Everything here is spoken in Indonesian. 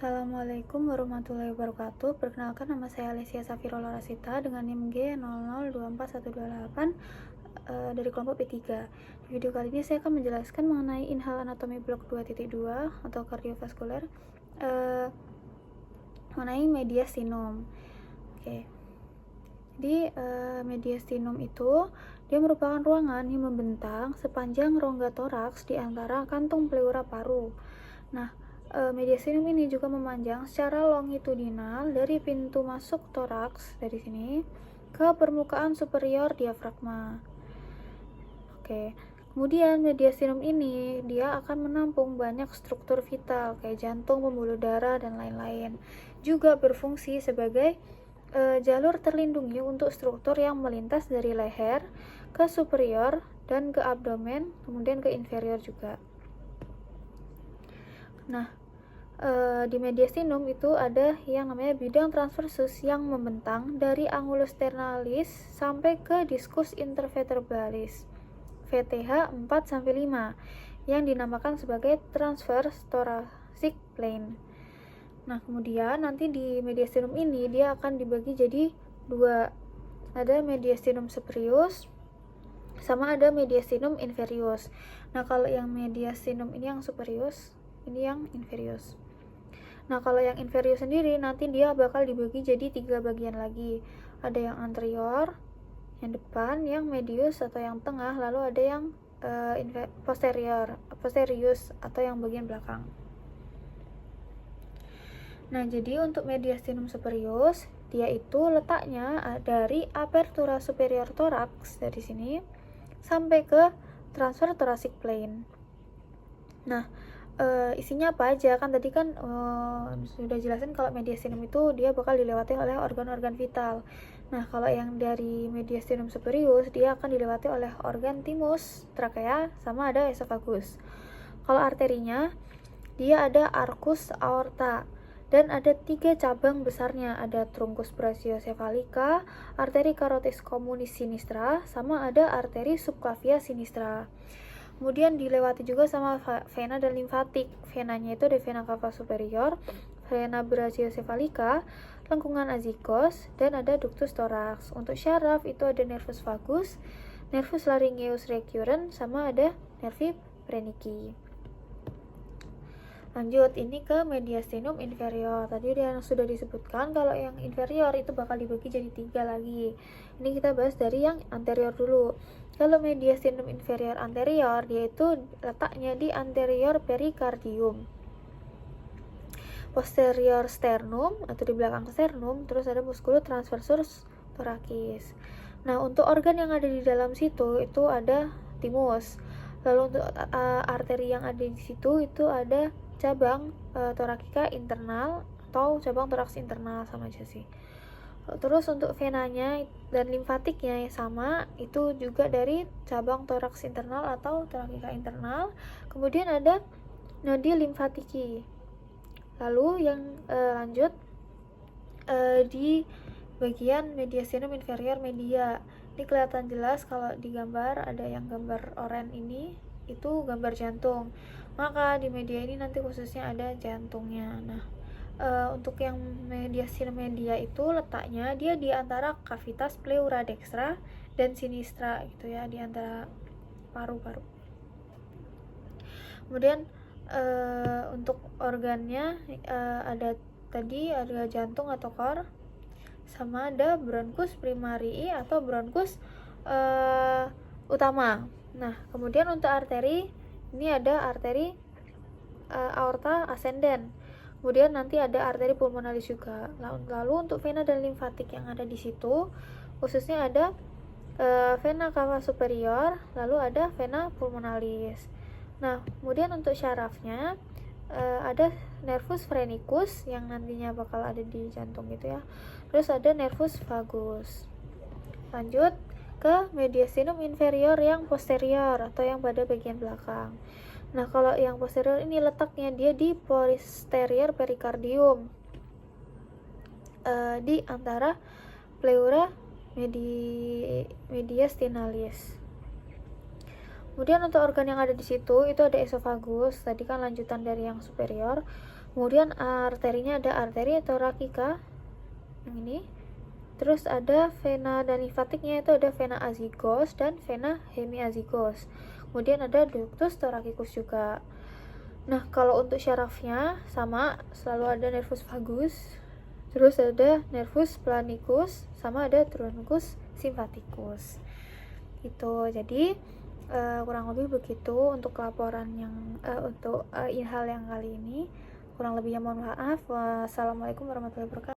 Assalamualaikum warahmatullahi wabarakatuh. Perkenalkan, nama saya Alessia Safirola Rasita dengan NIM G002418 dari kelompok P3. Di video kali ini saya akan menjelaskan mengenai inhal anatomi blok 2.2 atau kardiovaskuler mengenai mediastinum. Oke. Jadi mediastinum itu dia merupakan ruangan yang membentang sepanjang rongga toraks di antara kantung pleura paru. Nah, mediastinum ini juga memanjang secara longitudinal dari pintu masuk toraks dari sini ke permukaan superior diafragma. Oke. Kemudian mediastinum ini dia akan menampung banyak struktur vital kayak jantung, pembuluh darah dan lain-lain. Juga berfungsi sebagai jalur terlindungi untuk struktur yang melintas dari leher ke superior dan ke abdomen, kemudian ke inferior juga. Nah, di mediastinum itu ada yang namanya bidang transversus yang membentang dari angulus sternalis sampai ke diskus intervertebralis VTH 4-5 yang dinamakan sebagai transverse thoracic plane. Nah, kemudian nanti di mediastinum ini dia akan dibagi jadi dua. Ada mediastinum superius sama ada mediastinum inferius. Nah, kalau yang mediastinum ini yang superius, ini yang inferius. Nah, kalau yang inferius sendiri nanti dia bakal dibagi jadi 3 bagian lagi. Ada yang anterior, yang depan, yang medius atau yang tengah, lalu ada yang posterius atau yang bagian belakang. Nah, jadi untuk mediastinum superius, dia itu letaknya dari apertura superior thorax dari sini sampai ke transverse thoracic plane. Nah, isinya apa aja? Kan tadi kan sudah jelasin kalau mediastinum itu dia bakal dilewati oleh organ-organ vital. Nah, kalau yang dari mediastinum superius dia akan dilewati oleh organ timus, trakea, sama ada esofagus. Kalau arterinya dia ada arcus aorta dan ada 3 cabang besarnya, ada truncus brachiocephalica, arteri carotis communis sinistra, sama ada arteri subclavia sinistra. Kemudian dilewati juga sama vena dan limfatik. Venanya itu ada vena cava superior, vena brachiocephalica, lengkungan azygos, dan ada ductus thorax. Untuk syaraf itu ada nervus vagus, nervus laryngeus recurrens, sama ada nervi phrenici. Lanjut, ini ke mediastinum inferior. Tadi yang sudah disebutkan kalau yang inferior itu bakal dibagi jadi 3 lagi. Ini kita bahas dari yang anterior dulu. Kalau mediastinum inferior anterior, dia itu letaknya di anterior perikardium, posterior sternum atau di belakang sternum, terus ada musculus transversus thoracis. Nah, untuk organ yang ada di dalam situ itu ada timus. Lalu untuk arteri yang ada di situ itu ada cabang thoracica internal atau cabang toraks internal, sama aja sih. Terus untuk venanya dan limfatiknya sama, itu juga dari cabang toraks internal atau thoracica internal. Kemudian ada nodi limfatiki. Lalu yang lanjut di bagian mediastinum inferior media. Ini kelihatan jelas kalau di gambar, ada yang gambar oranye ini itu gambar jantung. Maka di media ini nanti khususnya ada jantungnya. Nah, untuk yang mediastinum media itu letaknya dia di antara cavitas pleura dextra dan sinistra gitu ya, di antara paru-paru. Kemudian untuk organnya ada tadi ada jantung atau cor, sama ada bronchus primarii atau bronchus utama. Nah, kemudian untuk arteri ini ada arteri aorta ascendens. Kemudian nanti ada arteri pulmonalis juga. Lalu untuk vena dan limfatik yang ada di situ, khususnya ada vena cava superior, lalu ada vena pulmonalis. Nah, kemudian untuk syarafnya ada nervus phrenicus yang nantinya bakal ada di jantung gitu ya. Terus ada nervus vagus. Lanjut ke mediastinum inferior yang posterior atau yang pada bagian belakang. Nah, kalau yang posterior ini letaknya dia di posterior perikardium, di antara pleura mediastinalis. Kemudian untuk organ yang ada di situ itu ada esofagus, tadi kan lanjutan dari yang superior. Kemudian arterinya ada arteri thoracica yang ini. Terus ada vena dan limfatiknya itu ada vena azygos dan vena hemiazygos. Kemudian ada ductus thoracicus juga. Nah, kalau untuk syarafnya sama, selalu ada nervus vagus, terus ada nervus planicus, sama ada truncus sympathicus. Itu. Jadi kurang lebih begitu untuk laporan yang untuk hal yang kali ini. Kurang lebihnya mohon maaf. Wassalamualaikum warahmatullahi wabarakatuh.